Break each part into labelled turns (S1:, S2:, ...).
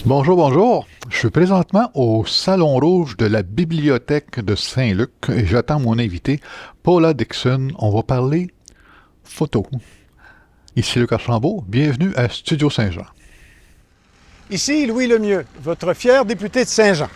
S1: Bonjour, bonjour. Je suis présentement au Salon Rouge de la Bibliothèque de Saint-Luc et j'attends mon invité, Paula Dixon. On va parler photo. Ici Luc Archambault, bienvenue à Studio Saint-Jean.
S2: Ici Louis Lemieux, votre fier député de Saint-Jean.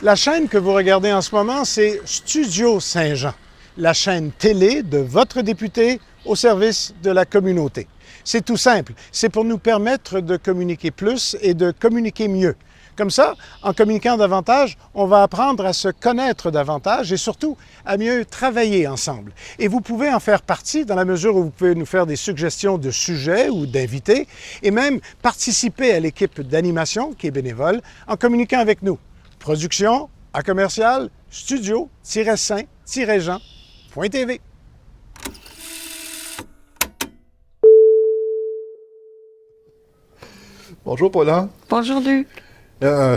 S2: La chaîne que vous regardez en ce moment, c'est Studio Saint-Jean, la chaîne télé de votre député au service de la communauté. C'est tout simple, c'est pour nous permettre de communiquer plus et de communiquer mieux. Comme ça, en communiquant davantage, on va apprendre à se connaître davantage et surtout à mieux travailler ensemble. Et vous pouvez en faire partie dans la mesure où vous pouvez nous faire des suggestions de sujets ou d'invités et même participer à l'équipe d'animation qui est bénévole en communiquant avec nous. Production à commercial studio-saint-jean.tv.
S1: Bonjour Paula.
S3: Bonjour Luc.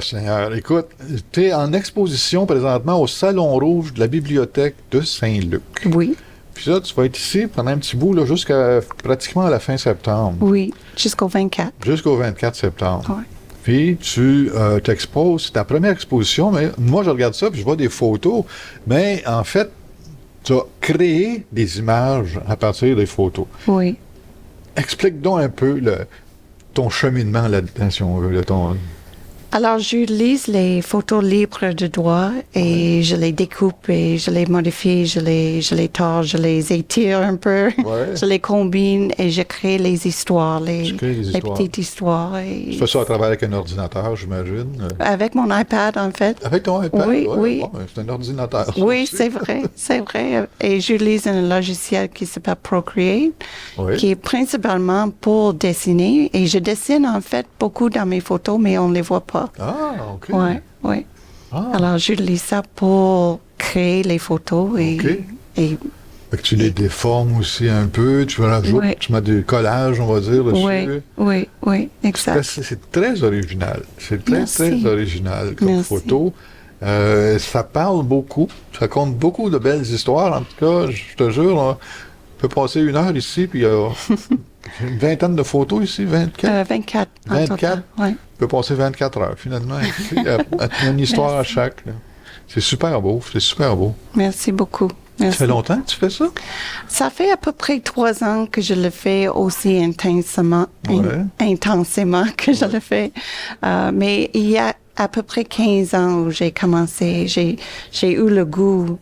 S1: Seigneur, écoute, tu es en exposition présentement au Salon Rouge de la Bibliothèque de Saint-Luc.
S3: Oui.
S1: Puis ça, tu vas être ici pendant un petit bout là, jusqu'à pratiquement la fin septembre.
S3: Oui, jusqu'au 24.
S1: Jusqu'au 24 septembre.
S3: Oui.
S1: Puis tu t'exposes, c'est ta première exposition, mais moi je regarde ça puis je vois des photos, mais en fait, tu as créé des images à partir des photos.
S3: Oui.
S1: Explique donc un peu ton cheminement là-dedans, si on veut,
S3: Alors, j'utilise les photos libres de droit et je les découpe et je les modifie, je les tords, je les étire un peu, je les combine et je crée les histoires, les petites histoires. Et
S1: tu fais ça à travers avec un ordinateur, j'imagine?
S3: Avec mon iPad, en fait.
S1: Avec ton iPad?
S3: Oui,
S1: ouais,
S3: oui.
S1: Bon, c'est un ordinateur.
S3: Oui, c'est vrai, c'est vrai. Et j'utilise un logiciel qui s'appelle Procreate, qui est principalement pour dessiner. Et je dessine, en fait, beaucoup dans mes photos, mais on ne les voit pas.
S1: Ah, OK.
S3: Oui, oui.
S1: Ah.
S3: Alors, j'utilise ça pour créer les photos et...
S1: Fait que tu les déformes aussi un peu, tu rajoutes, tu mets des collages, on va dire, dessus.
S3: Oui, exact.
S1: C'est très original. C'est très original comme photo. Ça parle beaucoup, ça compte beaucoup de belles histoires. En tout cas, je te jure, on peut passer 1 heure ici, puis il y a une vingtaine de photos ici, 24?
S3: 24.
S1: 24?
S3: Oui.
S1: On peut passer 24 heures, finalement. Il y a une histoire à chaque. Là. C'est super beau.
S3: Merci beaucoup. Merci.
S1: Ça fait longtemps que tu fais ça?
S3: Ça fait à peu près 3 ans que je le fais aussi intensément que je le fais. Mais il y a à peu près 15 ans où j'ai commencé. J'ai eu le goût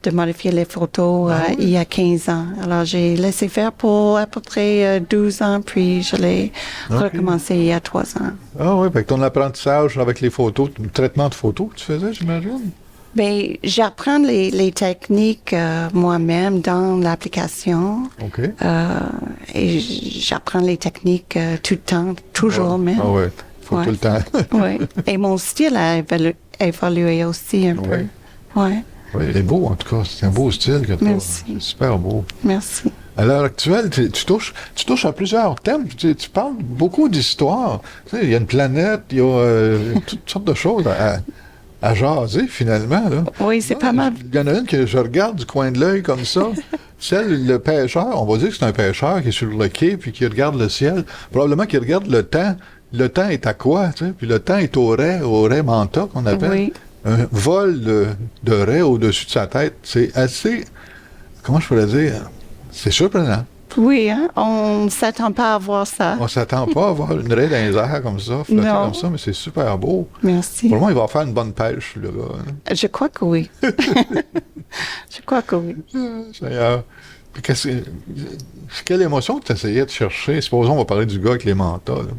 S3: de modifier les photos il y a 15 ans. Alors, j'ai laissé faire pour à peu près 12 ans, puis je l'ai recommencé il y a 3 ans.
S1: Ah oui, fait que ton apprentissage avec les photos, le traitement de photos que tu faisais, j'imagine?
S3: Bien, j'apprends les techniques moi-même dans l'application.
S1: OK.
S3: Et j'apprends les techniques tout le temps, toujours même.
S1: Ah oui, faut tout le temps.
S3: Oui. Et mon style a évolué aussi un peu. Oui.
S1: Oui, il est beau, en tout cas. C'est un beau style que tu as.
S3: Merci.
S1: C'est super beau.
S3: Merci.
S1: À l'heure actuelle, tu touches à plusieurs thèmes. Tu parles beaucoup d'histoires. Tu sais, il y a une planète, il y a toutes sortes de choses à jaser, finalement. Là.
S3: Oui, c'est pas mal.
S1: Il y en a une que je regarde du coin de l'œil comme ça. Le pêcheur, on va dire que c'est un pêcheur qui est sur le quai puis qui regarde le ciel. Probablement qu'il regarde le temps. Le temps est à quoi, tu sais? Puis le temps est au raie manta, qu'on appelle.
S3: Oui.
S1: Un vol de raie au-dessus de sa tête. C'est assez... Comment je pourrais dire? C'est surprenant.
S3: Oui, hein? On ne s'attend pas à voir ça.
S1: On ne s'attend pas à voir une raie dans les airs comme ça, flotter comme ça, mais c'est super beau.
S3: Merci.
S1: Pour moi, il va faire une bonne pêche, le gars. Hein?
S3: Je crois que oui. Je crois que oui.
S1: Puis quelle émotion que tu essayais de chercher? Supposons on va parler du gars avec les mantas. Là.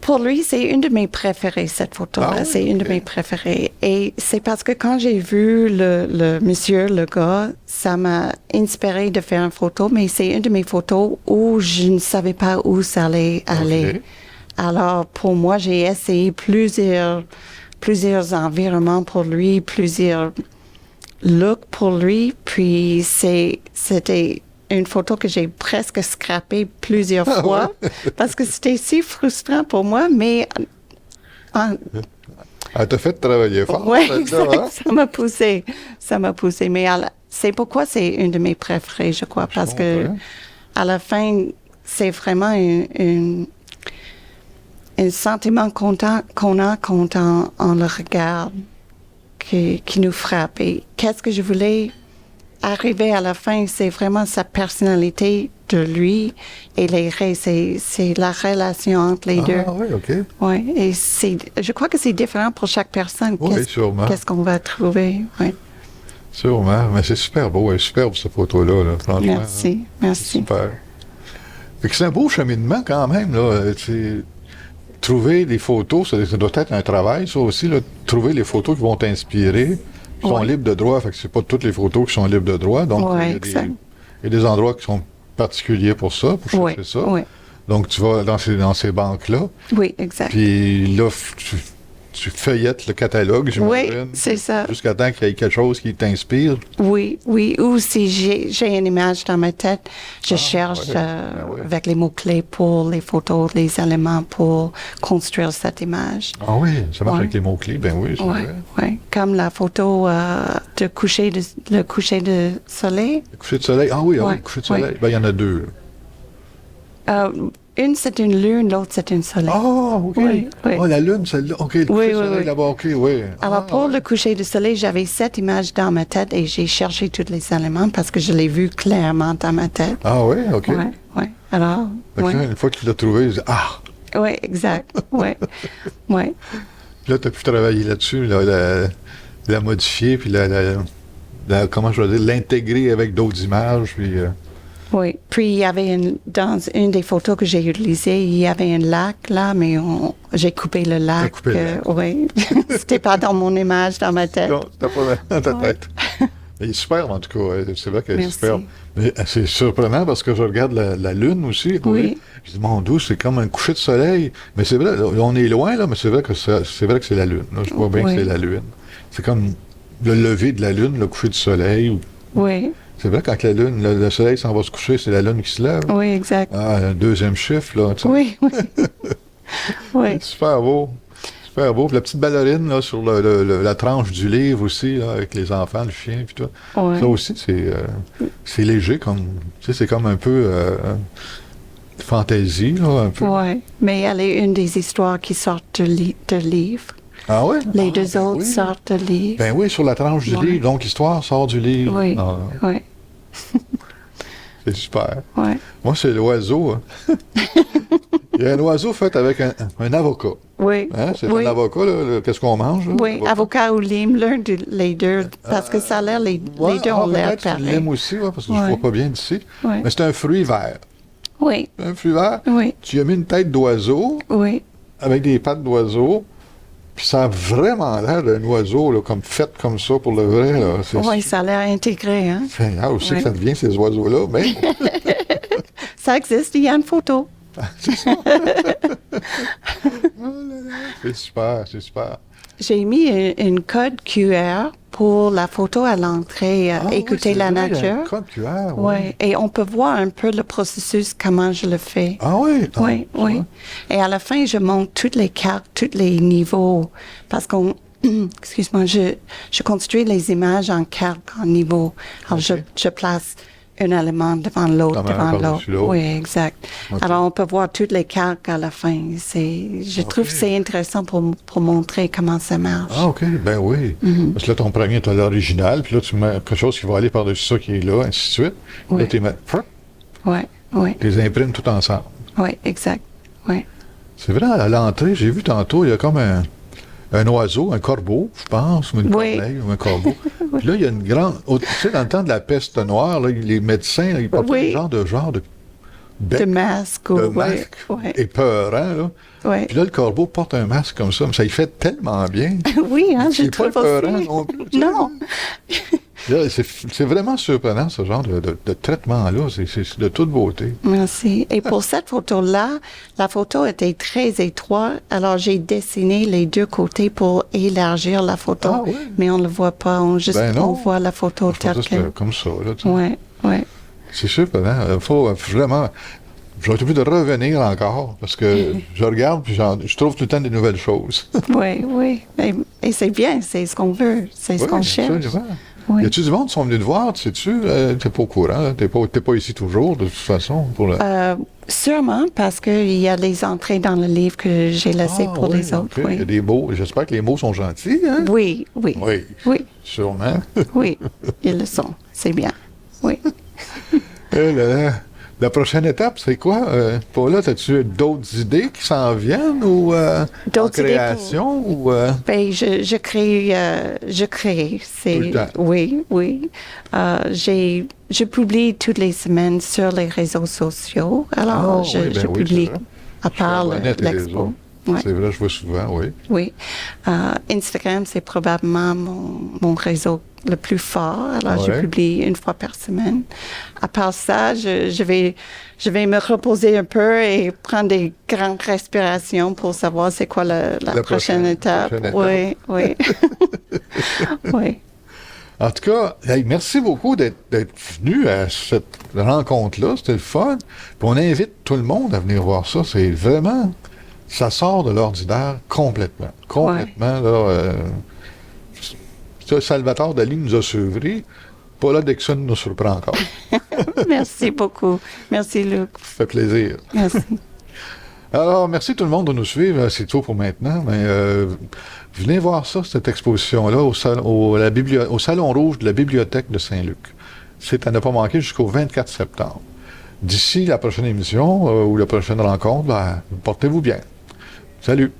S3: Pour lui, c'est une de mes préférées, cette photo-là. C'est une de mes préférées. Et c'est parce que quand j'ai vu le monsieur, le gars, ça m'a inspiré de faire une photo, mais c'est une de mes photos où je ne savais pas où ça allait aller. Alors, pour moi, j'ai essayé plusieurs environnements pour lui, plusieurs looks pour lui, puis c'était une photo que j'ai presque scrappée plusieurs fois parce que c'était si frustrant pour moi, mais...
S1: Elle t'a fait travailler fort.
S3: Oui, ça m'a poussé. Mais c'est pourquoi c'est une de mes préférées, je crois, parce que à la fin, c'est vraiment une un sentiment qu'on a quand on le regarde, qui nous frappe. Et qu'est-ce que je voulais arriver à la fin, c'est vraiment sa personnalité de lui et c'est la relation entre les deux.
S1: Ah oui, OK.
S3: Oui, et je crois que c'est différent pour chaque personne.
S1: Oui, sûrement.
S3: Qu'est-ce qu'on va trouver, oui.
S1: Sûrement, mais c'est super beau, superbe cette photo-là, là, franchement.
S3: Merci, merci.
S1: Super. Fait que c'est un beau cheminement quand même, là. Trouver les photos, ça doit être un travail, ça aussi, là. Trouver les photos qui vont t'inspirer, qui sont libres de droit, fait que c'est pas toutes les photos qui sont libres de droit, donc il y a des endroits qui sont particuliers pour ça, pour chercher ça.
S3: Oui.
S1: Donc tu vas dans ces banques-là.
S3: Oui, exact.
S1: Puis là, tu feuillettes le catalogue, j'imagine.
S3: Oui, c'est ça.
S1: Jusqu'à temps qu'il y ait quelque chose qui t'inspire.
S3: Oui. Ou si j'ai une image dans ma tête, je cherche avec les mots-clés pour les photos, les éléments pour construire cette image.
S1: Ah oui, ça marche avec les mots-clés, ben oui, c'est vrai.
S3: Oui, comme la photo le coucher de soleil.
S1: Le coucher de soleil, ah oui, le coucher de soleil. Ben, il y en a deux.
S3: Une, c'est une lune, l'autre, c'est un soleil.
S1: Ah, OK.
S3: Oui.
S1: Oh, la lune, celle-là. OK, le coucher de soleil là-bas, OK, oui.
S3: Alors, pour le coucher de soleil, j'avais cette image dans ma tête et j'ai cherché tous les éléments parce que je l'ai vu clairement dans ma tête.
S1: Ah oui, OK.
S3: Oui. Alors,
S1: une fois que tu l'as trouvé, tu dis,
S3: Oui, exact. Oui.
S1: Puis là, tu as pu travailler là-dessus, la modifier, puis comment je vais dire, l'intégrer avec d'autres images, puis...
S3: Oui. Puis, il y avait dans une des photos que j'ai utilisées, il y avait un lac, là, mais j'ai coupé le lac. Oui. C'était pas dans mon image, dans ma tête.
S1: Non, c'était pas dans ta tête. Il est superbe, en tout cas. C'est vrai qu'elle est superbe. Mais c'est surprenant parce que je regarde la lune aussi.
S3: Oui.
S1: Je dis, mon Dieu, c'est comme un coucher de soleil. Mais c'est vrai, on est loin, là, mais c'est vrai que c'est la lune. Là, je vois bien que c'est la lune. C'est comme le lever de la lune, le coucher du soleil.
S3: Oui.
S1: C'est vrai, quand la lune, le soleil s'en va se coucher, c'est la lune qui se lève.
S3: Oui, exact.
S1: Un deuxième chiffre, là. Tu sais.
S3: Oui. Oui.
S1: Super beau. Super beau. Puis la petite ballerine, là, sur la tranche du livre aussi, là, avec les enfants, le chien, puis tout.
S3: Oui.
S1: Ça aussi, c'est léger, comme... Tu sais, c'est comme un peu... fantaisie, là, un peu.
S3: Oui. Mais elle est une des histoires qui sortent de livre.
S1: Ah oui?
S3: Les deux autres sortent de livre.
S1: Ben oui, sur la tranche du livre. Donc, l'histoire sort du livre.
S3: Oui. Oui.
S1: C'est super.
S3: Oui.
S1: Moi, c'est l'oiseau. Hein. Il y a un oiseau fait avec un avocat.
S3: Oui.
S1: Hein? C'est un avocat, là, qu'est-ce qu'on mange? Là,
S3: oui, avocat ou lime, l'un des deux. Parce que ça a l'air, les deux ont l'air pareil.
S1: Lime aussi, parce que je ne vois pas bien d'ici.
S3: Oui.
S1: Mais c'est un fruit vert.
S3: Oui.
S1: Un fruit vert.
S3: Oui.
S1: Tu y as mis une tête d'oiseau.
S3: Oui.
S1: Avec des pattes d'oiseau. Puis ça a vraiment l'air d'un oiseau, là, comme fait comme ça pour le vrai. Là.
S3: Oui, ça a l'air intégré. Hein?
S1: C'est aussi que ça devient ces oiseaux-là, mais...
S3: Ça existe, il y a une photo.
S1: C'est ça. C'est super, c'est super.
S3: J'ai mis une code QR pour la photo à l'entrée, écouter la nature.
S1: Il y a un code QR,
S3: oui. Et on peut voir un peu le processus, comment je le fais.
S1: Ah oui?
S3: Oui. Et à la fin, je monte toutes les cartes, tous les niveaux, parce qu'on, excuse-moi, je construis les images en cartes, en niveaux. Alors, je place un élément devant l'autre, Oui, exact. Okay. Alors, on peut voir toutes les cartes à la fin. Je trouve que c'est intéressant pour montrer comment ça marche.
S1: Ah, OK. Ben oui. Parce que là, ton premier, tu as l'original, puis là, tu mets quelque chose qui va aller par-dessus ça qui est là, ainsi de suite.
S3: Oui.
S1: Là, tu les mets...
S3: Oui.
S1: Tu les imprimes tout ensemble.
S3: Oui, exact. Oui.
S1: C'est vrai, à l'entrée, j'ai vu tantôt, il y a comme un oiseau, un corbeau, je pense, ou une corneille, ou un corbeau. Puis là, il y a une grande... Tu sais, dans le temps de la peste noire, là, les médecins, là, ils portaient genre de bec,
S3: de masque.
S1: De masque épeurant, là.
S3: Oui.
S1: Puis là, le corbeau porte un masque comme ça, mais ça y fait tellement bien.
S3: Oui, hein, je trouve
S1: pas épeurant non plus.
S3: Non.
S1: Là, c'est vraiment surprenant, ce genre de traitement-là. C'est de toute beauté.
S3: Merci. Et pour cette photo-là, la photo était très étroite, alors j'ai dessiné les deux côtés pour élargir la photo.
S1: Ah, oui.
S3: Mais on ne le voit pas, on voit la photo telle qu'elle.
S1: Comme ça, là.
S3: Oui.
S1: C'est surprenant. Il faut vraiment... J'ai envie de revenir encore, parce que je regarde, puis je trouve tout le temps des nouvelles choses.
S3: Oui. Et c'est bien, c'est ce qu'on veut, c'est ce qu'on cherche. Oui.
S1: Y a-tu du monde qui sont venus te voir, sais-tu? T'es pas au courant, t'es pas ici toujours, de toute façon, pour le...
S3: Sûrement, parce qu'il y a les entrées dans le livre que j'ai laissées pour les autres.
S1: OK.
S3: Oui.
S1: Il y a des mots, j'espère que les mots sont gentils, hein?
S3: Oui, oui.
S1: Oui.
S3: Oui,
S1: Sûrement.
S3: oui, ils le sont. C'est bien. Oui.
S1: La prochaine étape, c'est quoi? Paula, as-tu d'autres idées qui s'en viennent ou en
S3: D'autres idées
S1: création? Ou,
S3: Ben, je crée. C'est,
S1: Tout le temps.
S3: oui, oui. Je publie toutes les semaines sur les réseaux sociaux. Alors, je
S1: oui,
S3: publie
S1: c'est vrai.
S3: à part
S1: Sur Internet et les
S3: l'expo.
S1: autres.
S3: Ouais.
S1: C'est vrai, je vois souvent, oui.
S3: Oui. Instagram, c'est probablement mon réseau le plus fort. Alors, je
S1: Ouais.
S3: publie une fois par semaine. À part ça, je vais me reposer un peu et prendre des grandes respirations pour savoir c'est quoi la prochaine étape. Oui, oui. Oui.
S1: En tout cas, hey, merci beaucoup d'être venu à cette rencontre-là. C'était le fun. Puis on invite tout le monde à venir voir ça. C'est vraiment... Ça sort de l'ordinaire complètement. Complètement, là... Salvatore Dali nous a sevrés. Paula Dixon nous surprend encore.
S3: Merci beaucoup. Merci, Luc.
S1: Ça fait plaisir.
S3: Merci.
S1: Alors, merci tout le monde de nous suivre. C'est tout pour maintenant. Mais venez voir ça, cette exposition-là, au Salon Rouge de la Bibliothèque de Saint-Luc. C'est à ne pas manquer jusqu'au 24 septembre. D'ici la prochaine émission ou la prochaine rencontre, portez-vous bien. Salut!